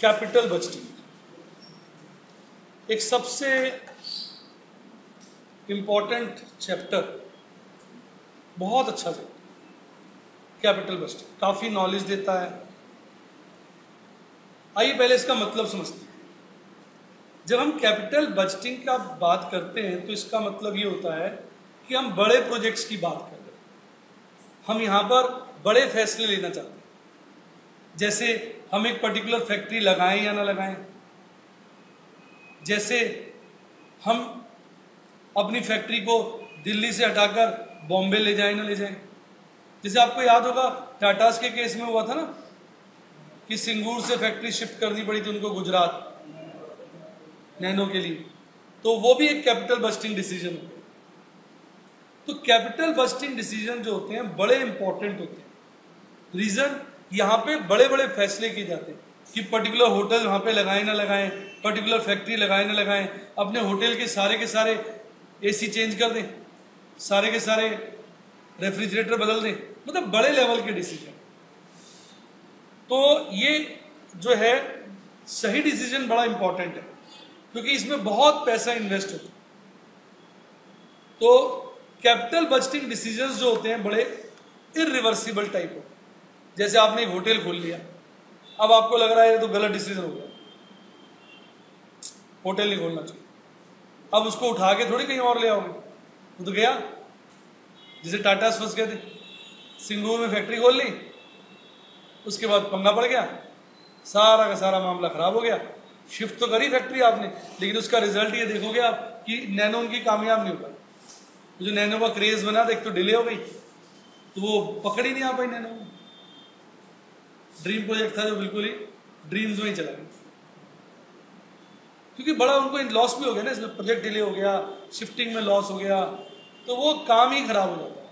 Capital budgeting एक सबसे important chapter, बहुत अच्छा चैप्टर कैपिटल बजटिंग, काफी नॉलेज देता है। आइए पहले इसका मतलब समझते हैं। जब हम कैपिटल बजटिंग का बात करते हैं तो इसका मतलब ये होता है कि हम बड़े प्रोजेक्ट्स की बात कर रहे हैं, हम यहां पर बड़े फैसले लेना चाहते हैं। जैसे हम एक पर्टिकुलर फैक्ट्री लगाएं या ना लगाएं, जैसे हम अपनी फैक्ट्री को दिल्ली से हटाकर बॉम्बे ले जाएं ना ले जाएं। जैसे आपको याद होगा टाटास के केस में हुआ था ना कि सिंगूर से फैक्ट्री शिफ्ट करनी पड़ी थी उनको गुजरात नैनो के लिए, तो वो भी एक कैपिटल बस्टिंग डिसीजन होता है। तो कैपिटल बस्टिंग डिसीजन जो होते हैं बड़े इंपॉर्टेंट होते हैं। रीजन, यहां पे बड़े बड़े फैसले किए जाते हैं कि पर्टिकुलर होटल वहां पे लगाएं ना लगाएं, पर्टिकुलर फैक्ट्री लगाएं ना लगाएं, अपने होटल के सारे एसी चेंज कर दें, सारे के सारे रेफ्रिजरेटर बदल दें, मतलब बड़े लेवल के डिसीजन। तो ये जो है सही डिसीजन बड़ा इंपॉर्टेंट है क्योंकि इसमें बहुत पैसा इन्वेस्ट होता है। तो कैपिटल बजटिंग डिसीजंस जो होते हैं बड़े इरिवर्सिबल टाइप होते हैं। जैसे आपने एक होटल खोल लिया, अब आपको लग रहा है ये तो गलत डिसीजन हो गया, होटल नहीं खोलना चाहिए, अब उसको उठा के थोड़ी कहीं और ले आओगे, वो तो गया। जैसे टाटा फंस गए थे, सिंगूर में फैक्ट्री खोल ली, उसके बाद पंगा पड़ गया, सारा का सारा मामला खराब हो गया। शिफ्ट तो करी फैक्ट्री आपने, लेकिन उसका रिजल्ट ये देखोगे आप कि नैनो उनकी कामयाब नहीं हो पाई। जो नैनो का क्रेज बना था, एक तो डिले हो गई, तो वो पकड़ ही नहीं आ पाई नैनो। ड्रीम प्रोजेक्ट था जो बिल्कुल ही ड्रीम्स में ही चला गया, क्योंकि बड़ा उनको लॉस भी हो गया ना, इसमें प्रोजेक्ट डिले हो गया, शिफ्टिंग में लॉस हो गया, तो वो काम ही खराब हो जाता है।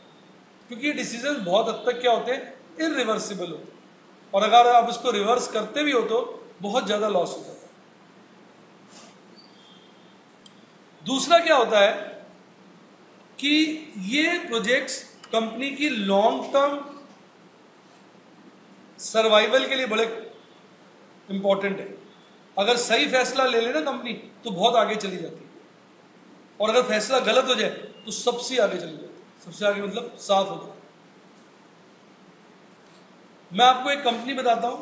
क्योंकि ये डिसीजन बहुत हद तक क्या होते हैं, इरिवर्सिबल होते हैं, और अगर आप इसको रिवर्स करते भी हो तो बहुत ज्यादा लॉस हो जाता है। दूसरा क्या होता है कि ये प्रोजेक्ट्स कंपनी की लॉन्ग टर्म सर्वाइवल के लिए बड़े इंपॉर्टेंट है। अगर सही फैसला ले लेना कंपनी तो बहुत आगे चली जाती है, और अगर फैसला गलत हो जाए तो सबसे आगे चली जाती है। सबसे आगे मतलब साफ हो जाए। मैं आपको एक कंपनी बताता हूं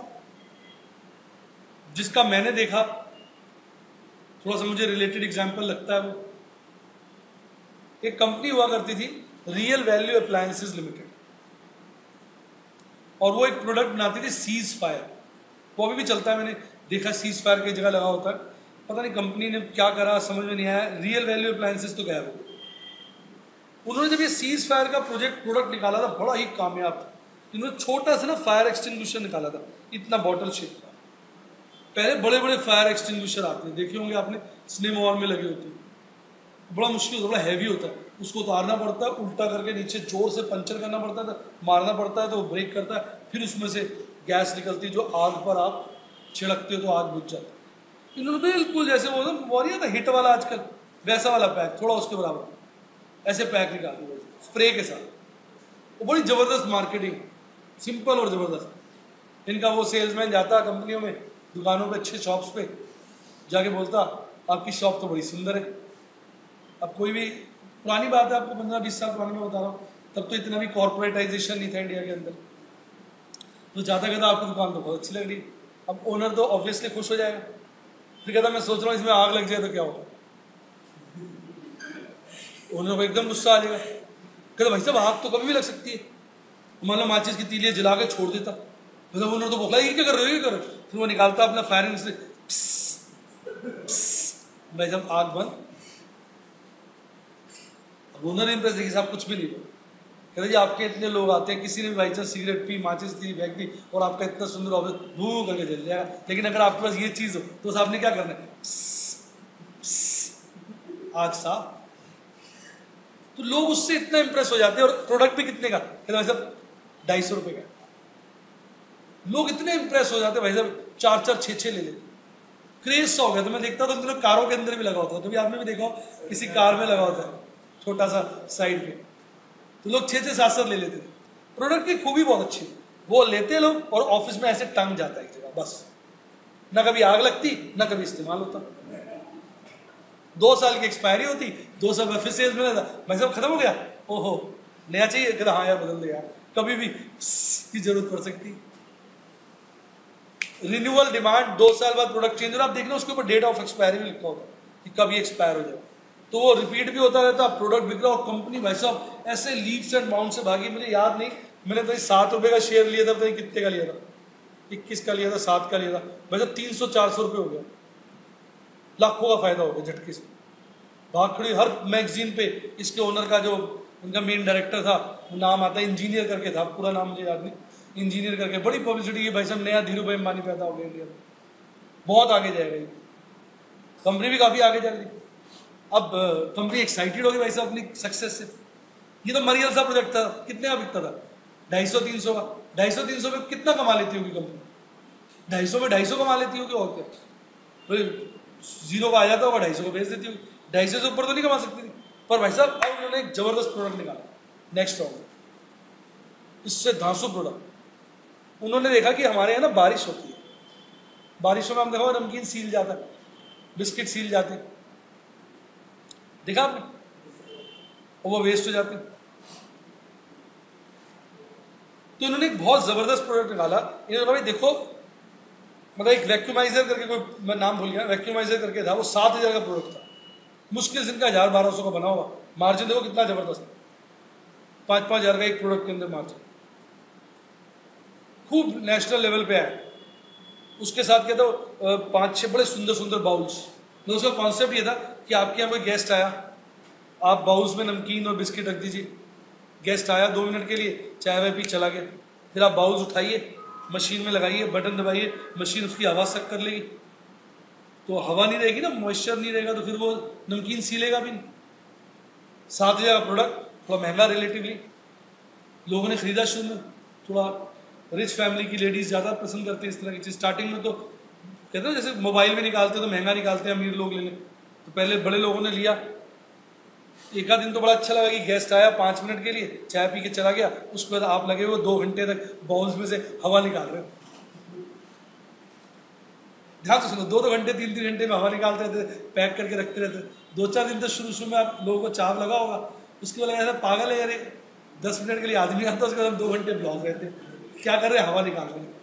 जिसका मैंने देखा, थोड़ा सा मुझे रिलेटेड एग्जांपल लगता है। वो एक कंपनी हुआ करती थी रियल वैल्यू अप्लायंसेस लिमिटेड, और वो एक प्रोडक्ट बनाती थी सीज फायर। वो अभी भी चलता है, मैंने देखा सीज फायर की जगह लगा होता है। पता नहीं कंपनी ने क्या करा, समझ में नहीं आया। रियल वैल्यू अप्लायंसेस तो गया वो। उन्होंने जब ये सीज फायर का प्रोडक्ट निकाला था, बड़ा ही कामयाब था। इन्होंने छोटा सा ना फायर एक्सटिंग्विशर निकाला था, इतना बॉटल शेप का। पहले बड़े बड़े फायर एक्सटिंग्विशर आते हैं, देखे होंगे आपने, सिनेमा हॉल में लगे होते हैं। बड़ा मुश्किल होता है, बड़ा हैवी होता है, उसको उतारना पड़ता है, उल्टा करके नीचे जोर से पंचर करना पड़ता है, मारना पड़ता है तो वो ब्रेक करता है, फिर उसमें से गैस निकलती है जो आग पर आप छिड़कते हो तो आग बुझ जाती है। इन्होंने बिल्कुल जैसे वो नहीं था हिट वाला आजकल, वैसा वाला पैक, थोड़ा उसके बराबर ऐसे पैक निकाल दिया स्प्रे के साथ। वो बड़ी जबरदस्त मार्केटिंग, सिंपल और जबरदस्त। इनका वो सेल्समैन जाता कंपनियों में, दुकानों पे, अच्छे शॉप्स पे जाके बोलता आपकी शॉप तो बड़ी सुंदर है। अब कोई भी पुरानी बात है, आपको 15-20 साल पुरानी में बता रहा हूँ, तब तो इतना भी कॉर्पोरेटाइजेशन नहीं था इंडिया के अंदर। तो जाता कहता आपकी दुकान तो बहुत अच्छी लग रही। अब ओनर तो ऑब्वियसली खुश हो जाएगा, फिर कहता मैं सोच रहा हूँ इसमें आग लग जाए तो क्या होगा। ओनर को एकदम गुस्सा आ जाएगा, कहता भाई साहब आग तो कभी भी लग सकती है। मान लो माचिस की तीलियां जला के छोड़ देता, मतलब ओनर तो बोला ये क्या कर रहे हो, ये करो। फिर वो निकालता अपना फायरिंग से, भाई साहब आग बंद। ओनर इंप्रेस देखिए साहब कुछ भी नहीं बोला, कहते जी आपके इतने लोग आते हैं, किसी ने भी भाई साहब सिगरेट पी, माचिस दी, फेंक दी, और आपका इतना सुंदर ऑफिस भू करके जल जाएगा। लेकिन अगर आपके पास ये चीज हो तो आपने क्या करना है, आग साफ। तो लोग उससे इतना इंप्रेस हो जाते हैं, और प्रोडक्ट भी कितने का, कहते भाई साहब 250 रुपए का। लोग इतने इंप्रेस हो जाते भाई साहब 4-4, 6-6 ले लेते, क्रेज सा हो गया। तो मैं देखता था तो कारों के अंदर भी लगा होता है, तो भी आपने भी देखा किसी कार में लगा होता है छोटा सा साइड पे, तो लोग 6-6, 7-7 ले लेते थे। प्रोडक्ट की खूबी बहुत अच्छी, वो लेते लोग और ऑफिस में ऐसे टंग जाता है एक जगह बस। ना कभी आग लगती ना कभी इस्तेमाल होता। 2 साल की एक्सपायरी होती, 2 साल में फिर सेल्स में था, भाई साहब खत्म हो गया, ओहो नया चाहिए, कहता हाँ यार बदल दे यार, कभी भी की जरूरत पड़ सकती। रिन्यूअल डिमांड 2 साल बाद प्रोडक्ट चेंज हो रहा, आप देखना उसके ऊपर डेट ऑफ एक्सपायरी में लिखा होता कि कब ये एक्सपायर हो जाए, तो वो रिपीट भी होता रहता, प्रोडक्ट बिक रहा। और कंपनी भाई साहब ऐसे लीव्स एंड बाउंड से भागी, मुझे याद नहीं, मैंने तो 7 रुपए का शेयर लिया था, पता नहीं कितने का लिया था, 21 का लिया था, 7 का लिया था, भाई साहब 300-400 रुपये हो गया, लाखों का फायदा हो गया झटके से। भाग खड़ी हर मैगजीन पे इसके ओनर का जो उनका मेन डायरेक्टर था, नाम आता है इंजीनियर करके था, पूरा नाम मुझे याद नहीं, इंजीनियर करके, बड़ी पब्लिसिटी की, भाई साहब नया धीरू भाई अंबानी पैदा हो गया इंडिया में, बहुत आगे जाएगा ये कंपनी भी, काफी आगे जाएगी। अब कंपनी एक्साइटेड होगी भाई साहब अपनी सक्सेस से। ये तो मरियल सा प्रोजेक्ट था, कितने का बिकता था, 250-300 का, 250-300 में कितना कमा लेती होगी कंपनी, 250 में 250 कमा लेती होगी, और क्या, जीरो का आ जाता होगा, 250 को बेच देती होगी, 250 से ऊपर तो नहीं कमा सकती थी। पर भाई साहब अब उन्होंने एक जबरदस्त प्रोडक्ट निकाला नेक्स्ट राउंड, इससे धांसू प्रोडक्ट। उन्होंने देखा कि हमारे यहाँ ना बारिश होती है, बारिशों में हम देखो नमकीन सील जाता है, बिस्किट सील जाते, देखा आपने, और वो वेस्ट हो जाते। तो इन्होंने एक बहुत जबरदस्त प्रोडक्ट निकाला, इन्होंने भाई देखो, मतलब एक वैक्यूमाइजर करके, कोई मैं नाम भूल गया, वैक्यूमाइजर करके था, वो 7,000 का प्रोडक्ट था, मुश्किल से इनका 1,000-1,200 का बना होगा, मार्जिन देखो कितना जबरदस्त, 5-5 हज़ार का एक प्रोडक्ट के अंदर मार्जिन, खूब नेशनल लेवल पे आया। उसके साथ क्या था, 5-6 बड़े सुंदर सुंदर बाउल्स। तो उसका कॉन्सेप्ट ये था कि आपके यहाँ कोई गेस्ट आया, आप बाउल्स में नमकीन और बिस्किट रख दीजिए, गेस्ट आया 2 मिनट के लिए, चाय वाय पी चला गया, फिर आप बाउल्स उठाइए, मशीन में लगाइए, बटन दबाइए, मशीन उसकी हवा सक कर लेगी, तो हवा नहीं रहेगी ना, मॉइस्चर नहीं रहेगा, तो फिर वो नमकीन सीलेगा भी नहीं। 7,000 का प्रोडक्ट, थोड़ा महंगा रिलेटिवली, लोगों ने खरीदा शुरू में, थोड़ा रिच फैमिली की लेडीज ज़्यादा पसंद करते हैं इस तरह की चीज़। स्टार्टिंग में तो कहते हैं जैसे मोबाइल में निकालते तो महंगा निकालते हैं, अमीर लोग ले लें, तो पहले बड़े लोगों ने लिया, एक आध दिन तो बड़ा अच्छा लगा कि गेस्ट आया 5 मिनट के लिए, चाय पी के चला गया, उसके बाद आप लगे हुए 2 घंटे तक बाउल्स में से हवा निकाल रहे हो। ध्यान से सुनो, 2-2 घंटे 3-3 घंटे में हवा निकालते रहते, पैक करके रखते रहते। 2-4 दिन तो शुरू में आप लोगों को चाव लगा होगा, उसके बाद ऐसा पागल है यार, 10 मिनट के लिए आदमी आता, उसके बाद 2 घंटे ब्लॉक रहते, क्या कर रहे हैं, हवा निकाल रहे हैं।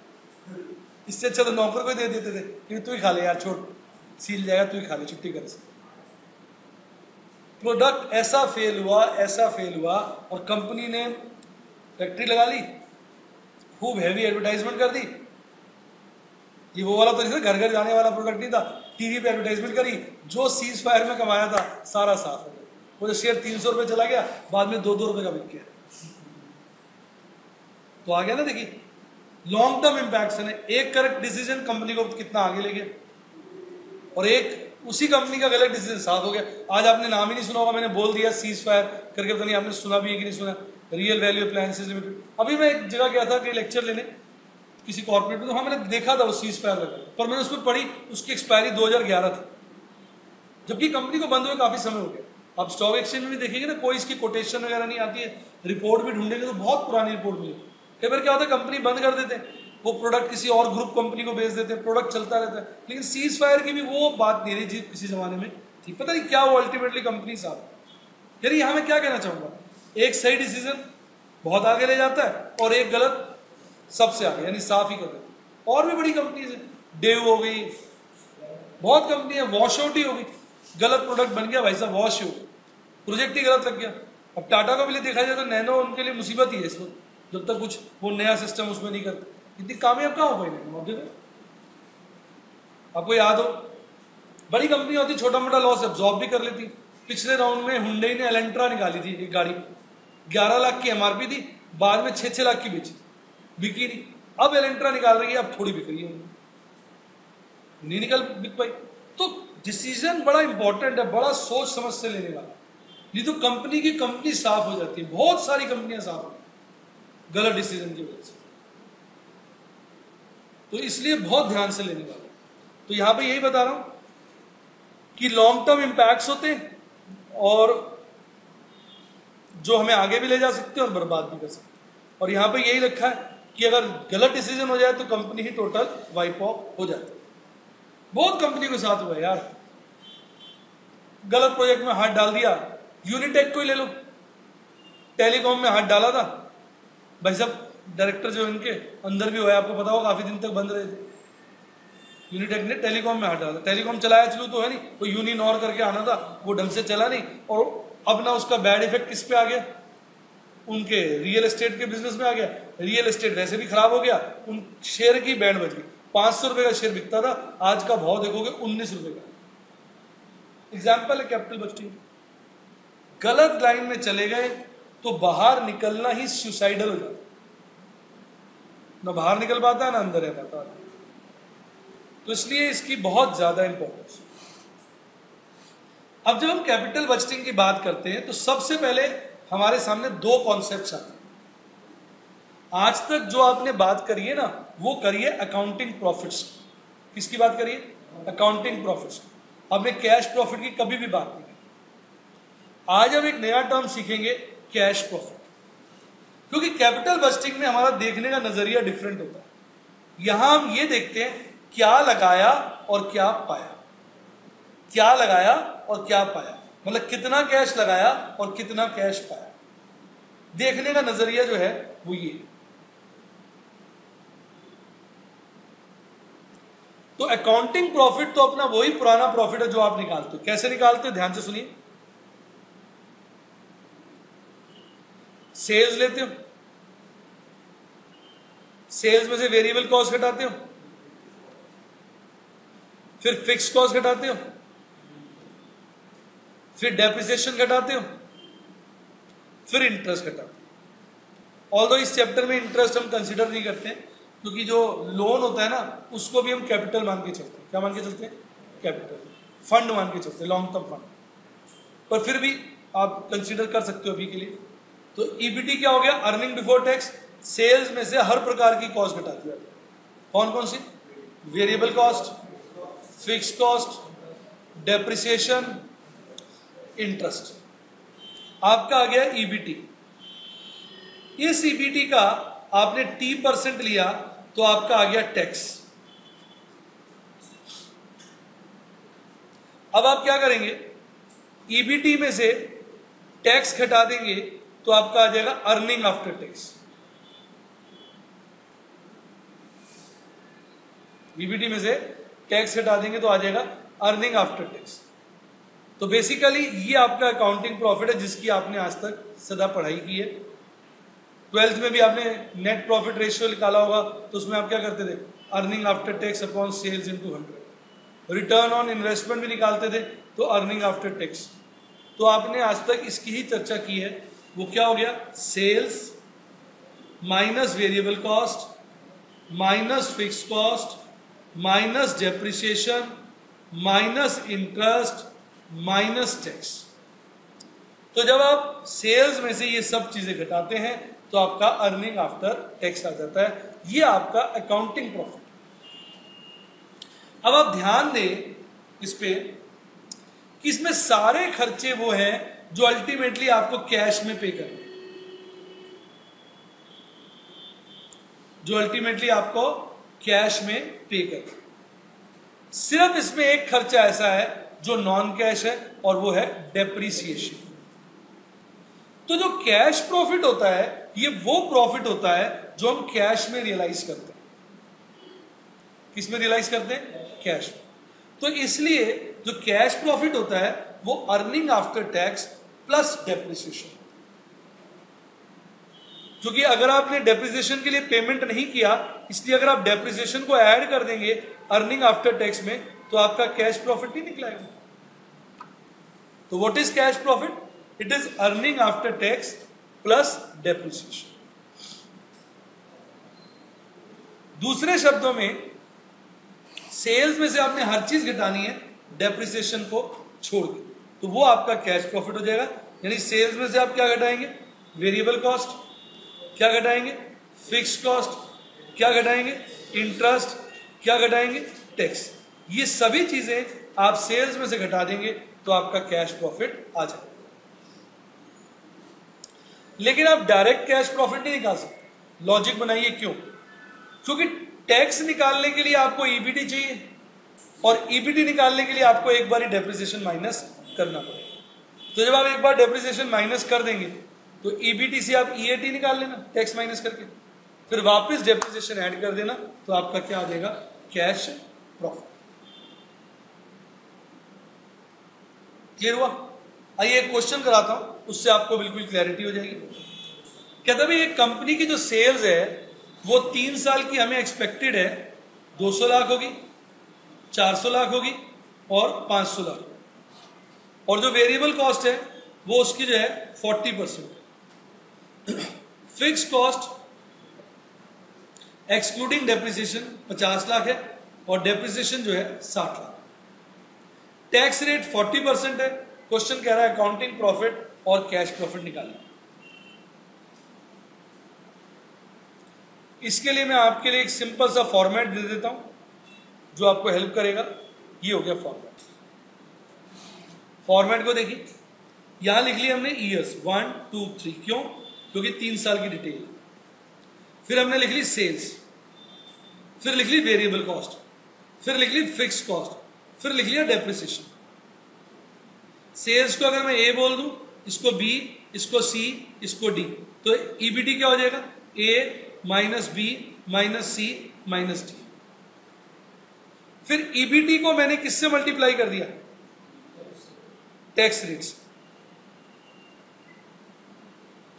इससे अच्छा तो नौकर को दे देते थे कि तू ही खा ले यार, छोड़ सील जाएगा, तू ही खा ले, छुट्टी कर। प्रोडक्ट ऐसा फेल हुआ और कंपनी ने फैक्ट्री लगा ली, खूब हैवी एडवर्टाइजमेंट कर दी। ये वो वाला तो नहीं था, घर घर जाने वाला प्रोडक्ट नहीं था, टीवी पे एडवर्टाइजमेंट करी, जो सीज फायर में कमाया था सारा साफ हो गया। वो जो शेयर 300 रुपये चला गया, बाद में 2-2 रुपये का बिक गया। तो आ गया ना, देखिए लॉन्ग टर्म इम्पैक्ट है। एक करेक्ट डिसीजन कंपनी को कितना आगे ले गया, और एक उसी कंपनी का गलत डिसीजन साथ हो गया। आज आपने नाम ही नहीं सुना होगा, मैंने बोल दिया सीज फायर करके, पता नहीं आपने सुना भी है कि नहीं सुना, रियल वैल्यू अप्लायंसेज लिमिटेड। अभी मैं एक जगह गया था कि लेक्चर लेने किसी कॉर्पोरेट में, तो हाँ मैंने देखा था वो सीज फायर लगा, पर मैंने उसमें पढ़ी उसकी एक्सपायरी 2011 थी, जबकि कंपनी को बंद हुए काफी समय हो गया। आप स्टॉक एक्सचेंज में भी देखेंगे ना, कोई इसकी कोटेशन वगैरह नहीं आती है, रिपोर्ट भी ढूंढेंगे तो बहुत पुरानी रिपोर्ट मिली। कई बार क्या होता है, कंपनी बंद कर देते हैं, वो प्रोडक्ट किसी और ग्रुप कंपनी को बेच देते हैं, प्रोडक्ट चलता रहता है। लेकिन सीज फायर की भी वो बात नहीं रही जी किसी जमाने में थी, पता नहीं क्या वो अल्टीमेटली कंपनी साहब। यानी यहाँ मैं क्या कहना चाहूंगा, एक सही डिसीजन बहुत आगे ले जाता है, और एक गलत सबसे आगे, यानी साफ ही कर देता है। और भी बड़ी कंपनीज है, डेव हो गई, बहुत कंपनी है, वॉश आउट ही हो गई, गलत प्रोडक्ट बन गया भाई साहब, वॉश हो गया, प्रोजेक्ट ही गलत लग गया। अब टाटा को भी देखा जाए तो नैनो उनके लिए मुसीबत ही है इस वक्त, जब तक कुछ वो नया सिस्टम उसमें नहीं करते। इतनी कामयाब कहाँ हो पाई नहीं, आपको याद हो, बड़ी कंपनी होती, छोटा मोटा लॉस एब्जॉर्ब भी कर लेती। पिछले राउंड में हुंडई ने एलेंट्रा निकाली थी, एक गाड़ी 11 लाख की एमआरपी थी, बाद में 6-6 लाख की बेची, बिकी नहीं। अब एलेंट्रा निकाल रही है, अब थोड़ी बिक रही है, नहीं निकल बिक पाई। तो डिसीजन बड़ा इंपॉर्टेंट है, बड़ा सोच समझ से लेने वाला, नहीं तो कंपनी की कंपनी साफ हो जाती है। बहुत सारी कंपनियां साफ हो गलत डिसीजन की वजह से, तो इसलिए बहुत ध्यान से लेने वाला। तो यहां पे यही बता रहा हूं कि लॉन्ग टर्म इंपैक्ट्स होते हैं, और जो हमें आगे भी ले जा सकते हैं और बर्बाद भी कर सकते हैं। और यहां पे यही लिखा है कि अगर गलत डिसीजन हो जाए तो कंपनी ही टोटल वाइप ऑफ हो जाती है। बहुत कंपनी के साथ हुआ है यार, गलत प्रोजेक्ट में हाथ डाल दिया। यूनिटेक को ही ले लो, टेलीकॉम में हाथ डाला था भाई साहब, डायरेक्टर जो इनके अंदर भी हुआ, आपको पता होगा काफी दिन तक बंद रहे थे। यूनिटेक ने टेलीकॉम में हाथ डाला, टेलीकॉम चलाया चलू तो है नहीं, वो यूनिनॉर करके आना था, वो ढंग से चला नहीं, और अब ना उसका बैड इफेक्ट किस पे आ गया, उनके रियल एस्टेट के बिजनेस में आ गया। रियल एस्टेट वैसे भी खराब हो गया, उन शेयर की बैंड बच गई। 500 रुपए का शेयर बिकता था, आज का भाव देखोगे 19 रुपए का। एग्जाम्पल है कैपिटल बस्टिंग। गलत लाइन में चले गए तो बाहर निकलना ही सुसाइडल हो जाता, ना बाहर निकल पाता ना अंदर रह पाता। तो इसलिए इसकी बहुत ज्यादा इंपॉर्टेंस। अब जब हम कैपिटल बजटिंग की बात करते हैं तो सबसे पहले हमारे सामने दो कॉन्सेप्ट्स आते हैं। आज तक जो आपने बात करी है ना, वो करिए अकाउंटिंग प्रॉफिट्स। किसकी बात करिए? Accounting profits. आपने कैश प्रॉफिट की कभी भी बात नहीं की। आज हम एक नया टर्म सीखेंगे, कैश प्रॉफिट, क्योंकि कैपिटल बजटिंग में हमारा देखने का नजरिया डिफरेंट होता है। यहां हम ये देखते हैं क्या लगाया और क्या पाया, क्या लगाया और क्या पाया, मतलब कितना कैश लगाया और कितना कैश पाया। देखने का नजरिया जो है वो ये। तो अकाउंटिंग प्रॉफिट तो अपना वही पुराना प्रॉफिट है जो आप निकालते हो। कैसे निकालते हो? ध्यान से सुनिए। सेल्स लेते हो, सेल्स में से वेरिएबल कॉस्ट घटाते हो, फिर फिक्स कॉस्ट घटाते हो, फिर डेप्रिसिएशन घटाते हो, फिर इंटरेस्ट घटाते हो। ऑल्दो इस चैप्टर में इंटरेस्ट हम कंसीडर नहीं करते हैं, क्योंकि जो लोन होता है ना उसको भी हम कैपिटल मान के चलते हैं। क्या मान के चलते हैं? कैपिटल फंड मान के चलते हैं, लॉन्ग टर्म फंड। पर फिर भी आप कंसीडर कर सकते हो अभी के लिए। तो ईबीटी क्या हो गया? Earning before tax. सेल्स में से हर प्रकार की कॉस्ट घटा दिया। कौन कौन सी? Variable cost, fix cost, depreciation, interest. आपका आ गया ईबीटी। इस ईबीटी का आपने T% लिया तो आपका आ गया टैक्स। अब आप क्या करेंगे? ईबीटी में से टैक्स घटा देंगे तो आपका आ जाएगा अर्निंग आफ्टर टैक्स। ईबीटी में से टैक्स घटा देंगे तो आ जाएगा अर्निंग आफ्टर टैक्स। तो बेसिकली ये आपका अकाउंटिंग प्रॉफिट है जिसकी आपने आज तक सदा पढ़ाई की है। 12th में भी आपने नेट प्रॉफिट रेशियो निकाला होगा, तो उसमें आप क्या करते थे? Earning after tax upon sales into 100। Return on investment भी निकालते थे, तो अर्निंग आफ्टर टैक्स। तो आपने आज तक इसकी ही चर्चा की है। वो क्या हो गया? Sales minus variable cost minus fix cost minus depreciation minus interest minus tax. तो जब आप सेल्स में से ये सब चीजें घटाते हैं तो आपका अर्निंग आफ्टर टैक्स आ जाता है। ये आपका अकाउंटिंग प्रॉफिट। अब आप ध्यान दें इस पे कि इसमें सारे खर्चे वो हैं जो अल्टीमेटली आपको कैश में पे करने, जो अल्टीमेटली आपको कैश में पे करने। सिर्फ इसमें एक खर्चा ऐसा है जो नॉन कैश है, और वो है डेप्रीसिएशन। तो जो कैश प्रॉफिट होता है ये वो प्रॉफिट होता है जो हम कैश में रियलाइज करते हैं। किस में रियलाइज करते हैं? कैश में। तो इसलिए जो कैश प्रॉफिट होता है वो earning after tax plus depreciation. क्योंकि अगर आपने डेप्रिसिएशन के लिए पेमेंट नहीं किया, इसलिए अगर आप डेप्रिसिएशन को ऐड कर देंगे अर्निंग आफ्टर टैक्स में तो आपका कैश प्रॉफिट नहीं निकलेगा। तो what is cash profit? It is earning after tax plus depreciation. दूसरे शब्दों में, सेल्स में से आपने हर चीज घटानी है डेप्रिसिएशन को छोड़ के, तो वो आपका कैश प्रॉफिट हो जाएगा। यानी सेल्स में से आप क्या घटाएंगे? Variable cost. क्या घटाएंगे? Fix cost. क्या घटाएंगे? इंटरेस्ट। क्या घटाएंगे? टैक्स। ये सभी चीजें आप सेल्स में से घटा देंगे तो आपका कैश प्रॉफिट आ जाएगा। लेकिन आप डायरेक्ट कैश प्रॉफिट नहीं निकाल सकते। लॉजिक बनाइए क्यों? क्योंकि टैक्स निकालने के लिए आपको ईबीटी चाहिए, और ईबीटी निकालने के लिए आपको एक बार ही डेप्रिसिएशन माइनस करना पड़ेगा। तो जब आप एक बार डेप्रिसिएशन माइनस कर देंगे तो ईबीटी से आप ईएटी निकाल लेना टैक्स माइनस करके, फिर वापस डेप्रिसिएशन ऐड कर देना, तो आपका क्या आ जाएगा, कैश प्रॉफिट। क्लियर हुआ? आइए एक क्वेश्चन कराता हूं, उससे आपको बिल्कुल क्लैरिटी हो जाएगी। कहता भाई एक कंपनी की जो सेल्स है वो 3 साल की हमें एक्सपेक्टेड है 200 लाख होगी, 400 लाख होगी और 500 लाख, और जो वेरिएबल कॉस्ट है वो उसकी जो है 40%। Fix cost excluding depreciation 50 lakh है और डेप्रिसिएशन जो है 60 लाख। टैक्स रेट 40% है। क्वेश्चन कह रहा है अकाउंटिंग प्रॉफिट और कैश प्रॉफिट निकालें। इसके लिए मैं आपके लिए एक सिंपल सा फॉर्मेट दे देता हूं जो आपको हेल्प करेगा। ये हो गया फॉर्मेट। फॉर्मेट को देखिए, यहां लिख लिया हमने ईयर्स 1 2 3, क्यों? क्योंकि 3 साल की डिटेल है। फिर हमने लिख ली सेल्स, फिर लिख ली वेरिएबल कॉस्ट, फिर लिख ली फिक्स कॉस्ट, फिर लिख लिया डेप्रिसिएशन। सेल्स को अगर मैं ए बोल दूं, इसको बी, इसको सी, इसको डी, तो ईबीटी क्या हो जाएगा, ए माइनस बी माइनस सी माइनस डी। फिर ईबीटी को मैंने किससे मल्टीप्लाई कर दिया, टैक्स रेट से,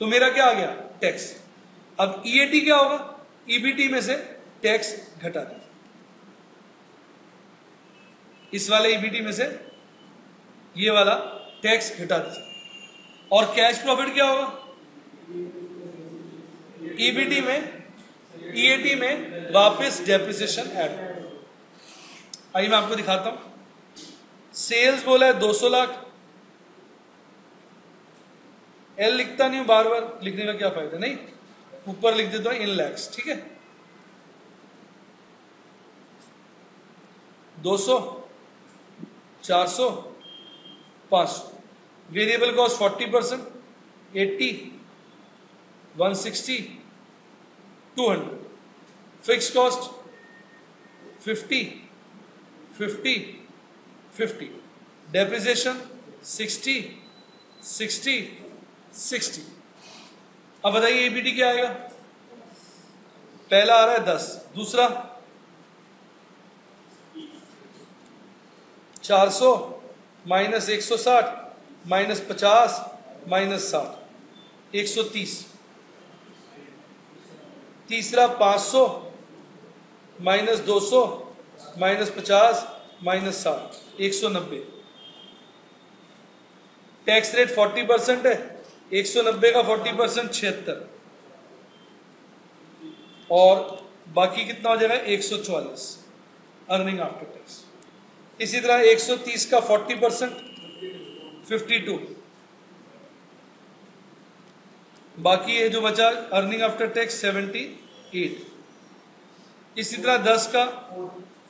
तो मेरा क्या आ गया, टैक्स। अब ईएटी क्या होगा, ईबीटी में से टैक्स घटा दिया, इस वाले ईबीटी में से ये वाला टैक्स घटा दीजिए। और कैश प्रॉफिट क्या होगा, ईबीटी में ईएटी में वापस डेप्रिसिएशन ऐड। आइए मैं आपको दिखाता हूं। सेल्स बोला है 200 लाख, एल लिखता नहीं हूं, बार बार लिखने का क्या फायदा, नहीं ऊपर लिख देता हूं इन लैक्स, ठीक है। 200, 400, 500, variable cost 40%, 80, 160, 200, fix cost 50, 50, 50, depreciation 60, 60, 60। अब बताइए ईबीटी क्या आएगा, पहला आ रहा है 10, दूसरा 400 माइनस 160 माइनस 50 माइनस 60, 130, तीसरा 500 minus 200 minus 50 minus 60, 190। Tax rate 40% है, 190 का 40% 76, और बाकी कितना हो जाएगा 144 अर्निंग आफ्टर टैक्स। इसी तरह 130 का 40% 52, बाकी ये जो बचा अर्निंग आफ्टर टैक्स 78। इसी तरह 10 का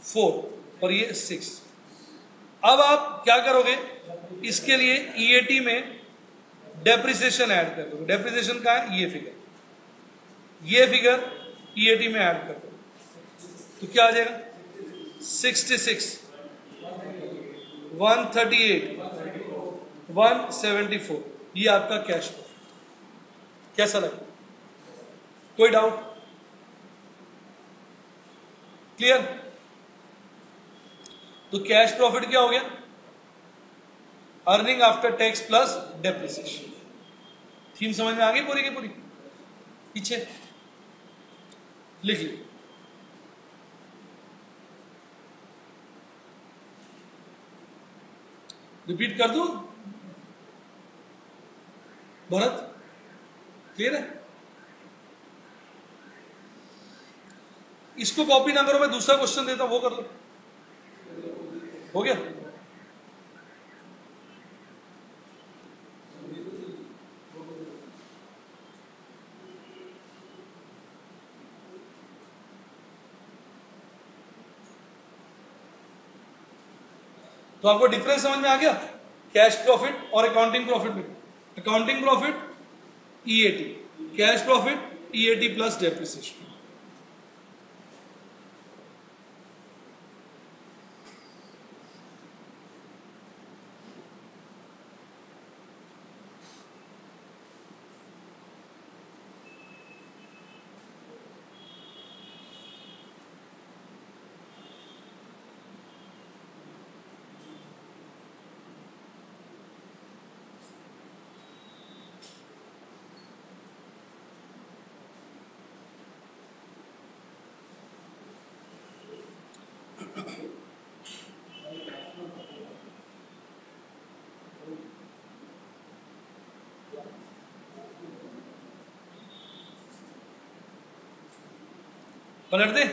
4 और ये 6। अब आप क्या करोगे, इसके लिए ईएटी में डेप्रिसिएशन ऐड कर दोगे। डेप्रिसिएशन का है ये फिगर ईएटी में ऐड कर दो, तो क्या आ जाएगा 66, 138, 174। ये आपका कैश फ्लो। कैसा लगा, कोई डाउट, क्लियर? तो कैश प्रॉफिट क्या हो गया, earning after tax plus depreciation. Theme समझ में आ गई पूरी की पूरी? पीछे लिख ली। रिपीट कर दूं भरत, क्लियर है? इसको कॉपी ना करो, मैं दूसरा क्वेश्चन देता हूं, वो कर लो। हो गया? तो आपको डिफरेंस समझ में आ गया कैश प्रॉफिट और अकाउंटिंग प्रॉफिट में? Accounting profit EAT, cash profit EAT plus depreciation. पलट दे।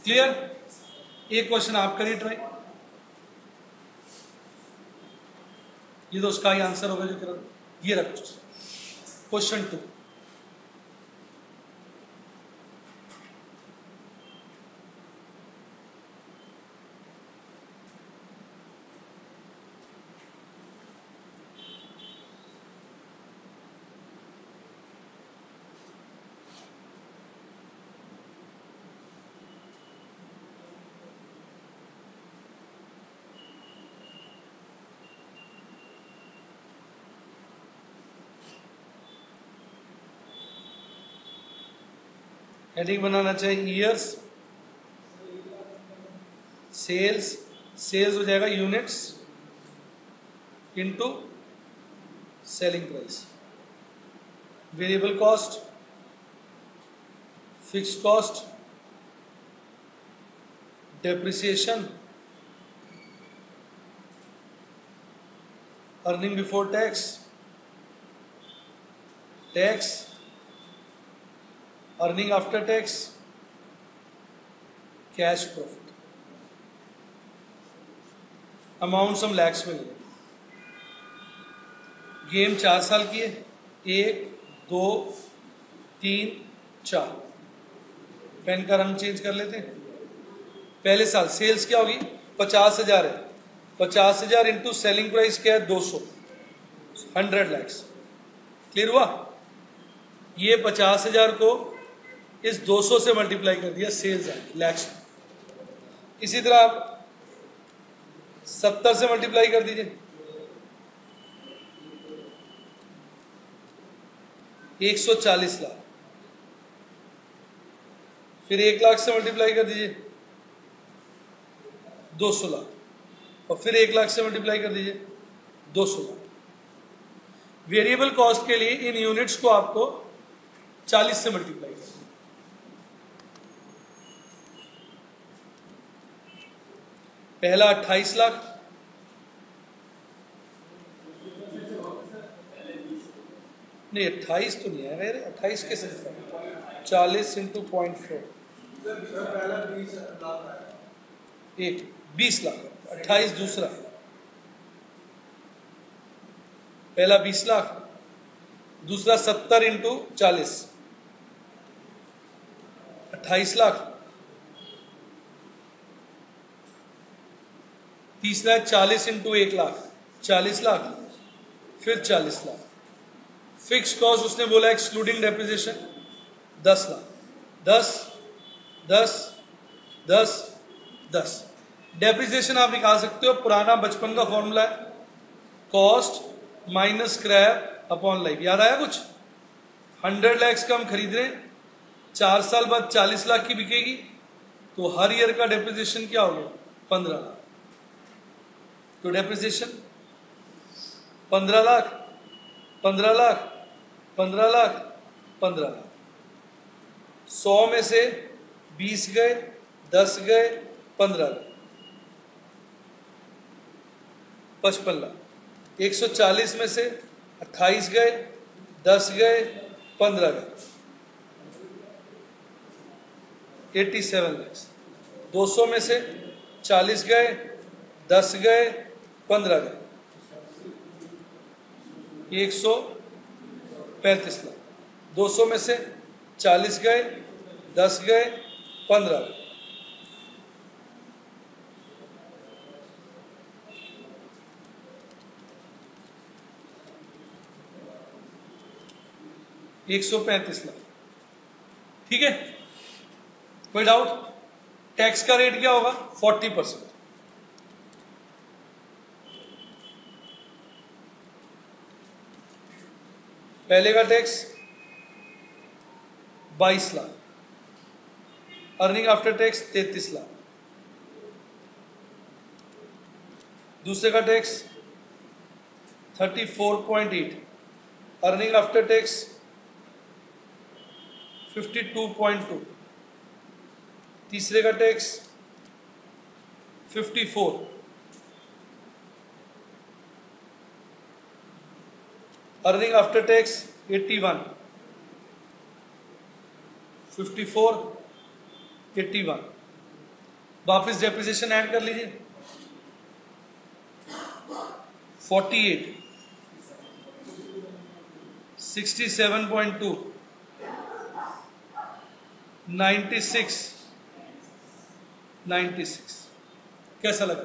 क्लियर? एक क्वेश्चन आप करिए ट्राई। ये तो उसका ही आंसर होगा जो करो। ये रखो क्वेश्चन 2। हेडिंग बनाना चाहिए ईयर्स, सेल्स, सेल्स हो जाएगा units into selling price, variable cost, fix cost, depreciation, earning before tax, tax, earning after tax, cash profit. Amount हम लैक्स में लेंगे। गेम 4 साल की है, 1 2 3 4। पेन का रंग चेंज कर लेते हैं। पहले साल सेल्स क्या होगी? 50,000 है। 50,000 इंटू सेलिंग प्राइस क्या है? 200, 100 लैक्स। क्लियर हुआ? ये 50,000 को इस 200 से मल्टीप्लाई कर दिया, सेल्स है लैक्स। इसी तरह आप 70 से मल्टीप्लाई कर दीजिए, 140 लाख। फिर 1 लाख से मल्टीप्लाई कर दीजिए, 200 लाख। और फिर 1 लाख से मल्टीप्लाई कर दीजिए, 200 लाख। वेरिएबल कॉस्ट के लिए इन यूनिट्स को आपको 40 से मल्टीप्लाई करना। पहला 28 लाख, नहीं 28 तो नहीं आएगा, 28 के साथ 40 इंटू 0.4, एक 20 लाख। 28 दूसरा, पहला 20 लाख, दूसरा 70 इंटू 40, 28 लाख। तीसरा है 40 इंटू 1 लाख, 40 लाख। फिर 40 लाख। फिक्स कॉस्ट उसने बोला एक्सक्लूडिंग डेप्रिसिएशन 10 लाख। 10 10 10 10। डेप्रिसिएशन आप निकाल सकते हो, पुराना बचपन का फॉर्मूला है, cost minus scrap upon life. याद आया कुछ? 100 लैक्स का हम खरीद रहे हैं, 4 साल बाद 40 लाख की बिकेगी, तो हर ईयर का डेप्रिसिएशन क्या हो गया? 15 लाख। तो डेप्रिसिएशन 15 लाख, 15 लाख, 15 लाख, 15 लाख। 100 में से 20 गए, 10 गए, 15 गए, 55 लाख। 140 में से 28 गए, 10 गए, 15 गए, 87 लाख। 200 में से 40 गए, 10 गए, 15 गए, 135 लाख। 200 में से 40 गए, 10 गए, 15 गए, 135 लाख। ठीक है, कोई डाउट? टैक्स का रेट क्या होगा? 40%। पहले का tax 22 lakh, earning after tax 33 lakh. दूसरे का टैक्स 34.8, अर्निंग आफ्टर टैक्स 52.2। तीसरे का टैक्स 54, अर्निंग आफ्टर टैक्स 81। 54, 81, वापस डेप्रिसिएशन ऐड कर लीजिए, 48, 67.2, 96, 96। कैसा लगा?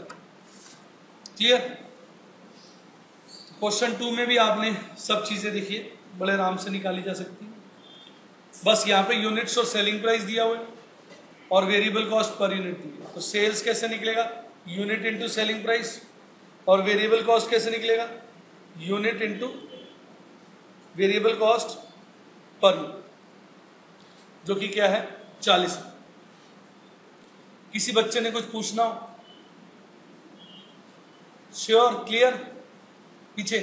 क्लियर? क्वेश्चन 2 में भी आपने सब चीजें देखिए, बड़े आराम से निकाली जा सकती है। बस यहाँ पे यूनिट्स और सेलिंग प्राइस दिया हुआ है और वेरिएबल कॉस्ट पर यूनिट दी है। तो सेल्स कैसे निकलेगा? Unit into selling price. और वेरिएबल कॉस्ट कैसे निकलेगा? Unit into variable cost per unit, जो कि क्या है? 40। किसी बच्चे ने कुछ पूछना हो? श्योर? क्लियर? पीछे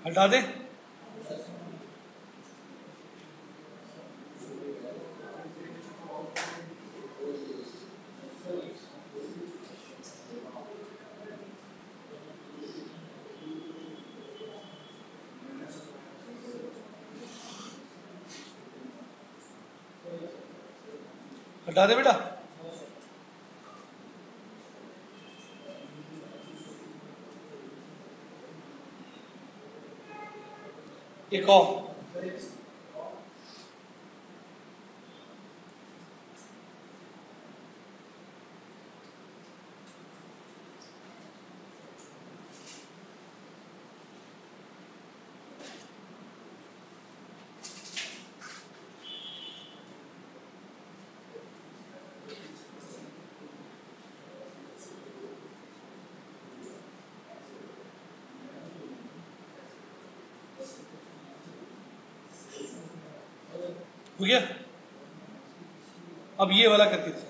हटा दे। हटा दे बेटा। एक और हो गया। अब ये वाला करके थे।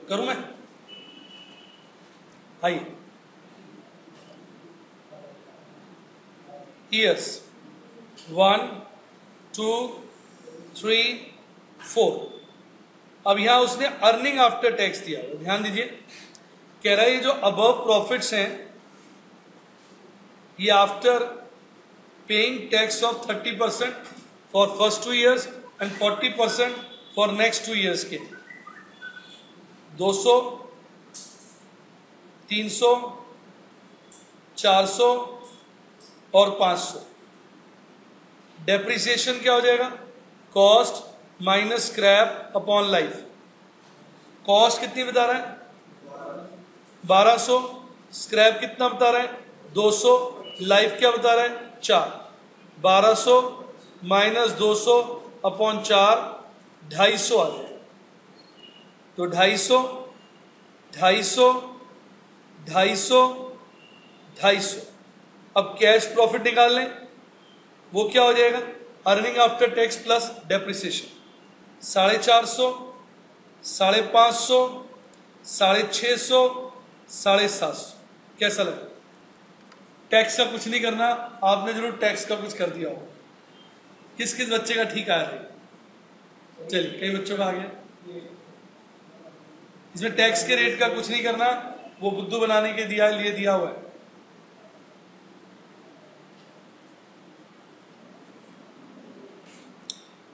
करूं मैं? आइए, ईयर्स 1 2 3 4। अब यहां उसने अर्निंग आफ्टर टैक्स दिया, ध्यान दीजिए, कह रहा है ये जो अबव प्रॉफिट्स हैं ये after paying tax of 30% for first 2 years and 40% for next 2 years के 200, 300, 400 और 500। डेप्रिसिएशन क्या हो जाएगा? Cost minus scrap upon life. Cost कितनी बता रहा है? 1200। स्क्रैप कितना बता रहा है? 200। लाइफ क्या बता रहा है? 4। 1200 माइनस 200 अपॉन 4, 250 आ जाए। तो 250, 250, 250, 250। अब कैश प्रॉफिट निकाल लें, वो क्या हो जाएगा? Earning after tax plus depreciation 450, 550, 650, 750। कैसा लगा? टैक्स का कुछ नहीं करना, आपने जरूर टैक्स का कुछ कर दिया हो। किस किस बच्चे का ठीक आया है? चलिए, कई बच्चों का आ गया। इसमें टैक्स के रेट का कुछ नहीं करना, वो बुद्धू बनाने के लिए दिया हुआ है।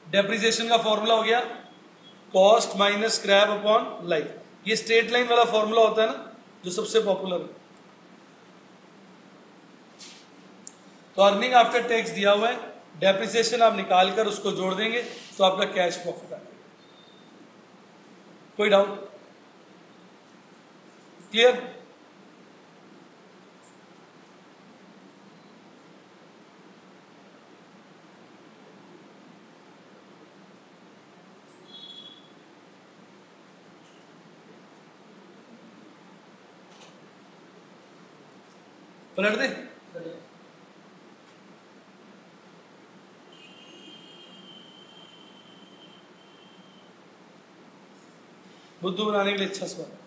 डेप्रिसिएशन का फॉर्मूला हो गया cost minus scrap upon life. ये स्ट्रेट लाइन वाला फॉर्मूला होता है ना, जो सबसे पॉपुलर है। तो अर्निंग आफ्टर टैक्स दिया हुआ है, डेप्रिसिएशन आप निकाल कर उसको जोड़ देंगे तो आपका कैश प्रॉफिट आ जाएगा। कोई डाउट? क्लियर? पलट दे। बुद्धू बनाने के लिए अच्छा सवाल।